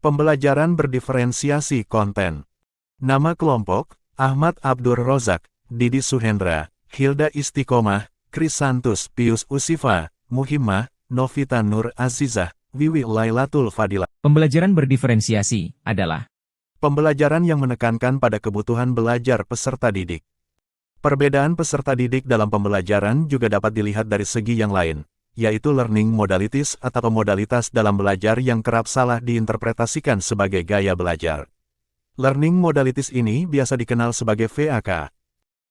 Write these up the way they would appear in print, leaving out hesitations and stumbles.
Pembelajaran berdiferensiasi konten. Nama kelompok, Ahmad Abdur Rozak, Didi Suhendra, Hilda Istiqomah, Krisantus Pius Usifa, Muhimmah, Novita Nur Azizah, Wiwi Lailatul Fadilah. Pembelajaran berdiferensiasi adalah pembelajaran yang menekankan pada kebutuhan belajar peserta didik. Perbedaan peserta didik dalam pembelajaran juga dapat dilihat dari segi yang lain, yaitu learning modalities atau modalitas dalam belajar yang kerap salah diinterpretasikan sebagai gaya belajar. Learning modalities ini biasa dikenal sebagai VAK,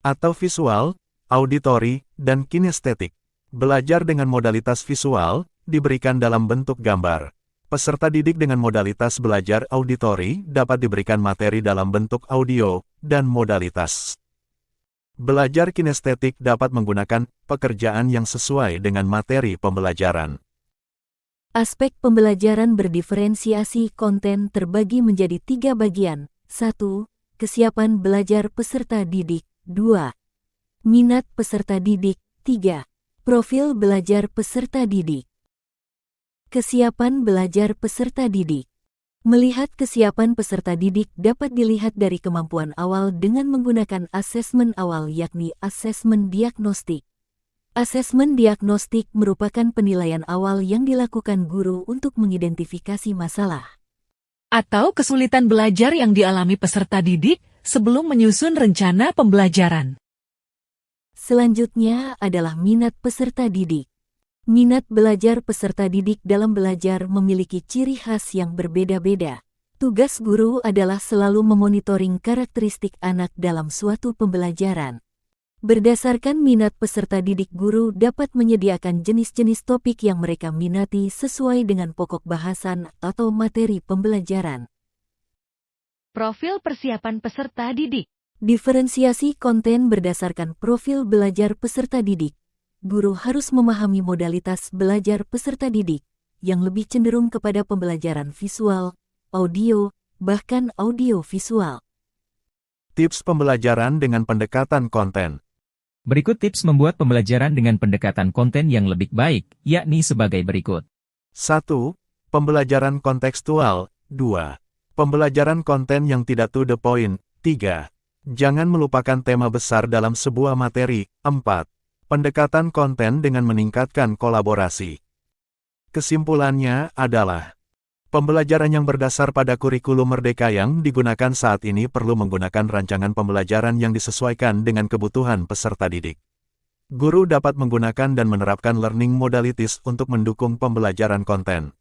atau visual, auditory, dan kinestetik. Belajar dengan modalitas visual, diberikan dalam bentuk gambar. Peserta didik dengan modalitas belajar auditory dapat diberikan materi dalam bentuk audio, dan modalitas belajar kinestetik dapat menggunakan pekerjaan yang sesuai dengan materi pembelajaran. Aspek pembelajaran berdiferensiasi konten terbagi menjadi 3 bagian. 1. Kesiapan belajar peserta didik. 2. Minat peserta didik. 3. Profil belajar peserta didik. Kesiapan belajar peserta didik. Melihat kesiapan peserta didik dapat dilihat dari kemampuan awal dengan menggunakan asesmen awal yakni asesmen diagnostik. Asesmen diagnostik merupakan penilaian awal yang dilakukan guru untuk mengidentifikasi masalah atau kesulitan belajar yang dialami peserta didik sebelum menyusun rencana pembelajaran. Selanjutnya adalah minat peserta didik. Minat belajar peserta didik dalam belajar memiliki ciri khas yang berbeda-beda. Tugas guru adalah selalu memonitoring karakteristik anak dalam suatu pembelajaran. Berdasarkan minat peserta didik, guru dapat menyediakan jenis-jenis topik yang mereka minati sesuai dengan pokok bahasan atau materi pembelajaran. Profil persiapan peserta didik. Diferensiasi konten berdasarkan profil belajar peserta didik. Guru harus memahami modalitas belajar peserta didik, yang lebih cenderung kepada pembelajaran visual, audio, bahkan audio-visual. Tips pembelajaran dengan pendekatan konten. berikut tips membuat pembelajaran dengan pendekatan konten yang lebih baik, yakni sebagai berikut. 1. Pembelajaran kontekstual. 2. Pembelajaran konten yang tidak to the point. 3. Jangan melupakan tema besar dalam sebuah materi. 4. Pendekatan konten dengan meningkatkan kolaborasi. Kesimpulannya adalah, pembelajaran yang berdasar pada kurikulum Merdeka yang digunakan saat ini perlu menggunakan rancangan pembelajaran yang disesuaikan dengan kebutuhan peserta didik. Guru dapat menggunakan dan menerapkan learning modalities untuk mendukung pembelajaran konten.